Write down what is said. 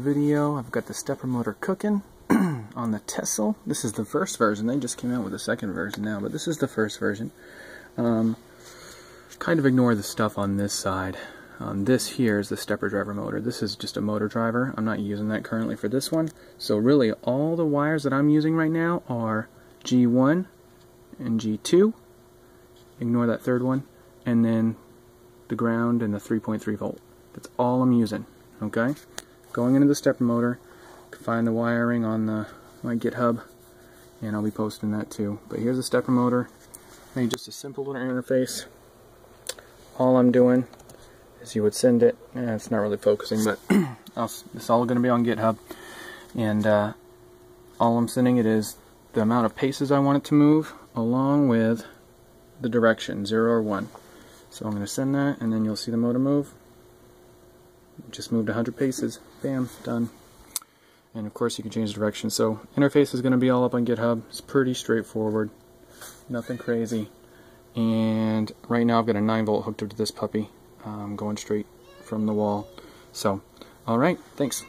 video. I've got the stepper motor cooking on the Tessel. This is the first version. They just came out with a second version now, but this is the first version. Kind of ignore the stuff on this side. This here is the stepper driver motor. This is just a motor driver. I'm not using that currently for this one. So really all the wires that I'm using right now are G1 and G2. Ignore that third one. And then the ground and the 3.3 volt. That's all I'm using. Okay? Going into the stepper motor. You can find the wiring on my GitHub. And I'll be posting that too. But here's the stepper motor. Made just a simple little interface. All I'm doing is you would send it, it's not really focusing, but it's all going to be on GitHub, and all I'm sending it is the amount of paces I want it to move along with the direction, 0 or 1. So I'm going to send that, and then you'll see the motor move. It just moved 100 paces. Bam, done. And of course you can change the direction. So interface is going to be all up on GitHub. It's pretty straightforward, nothing crazy. And right now I've got a 9 volt hooked up to this puppy, going straight from the wall. So, alright, thanks.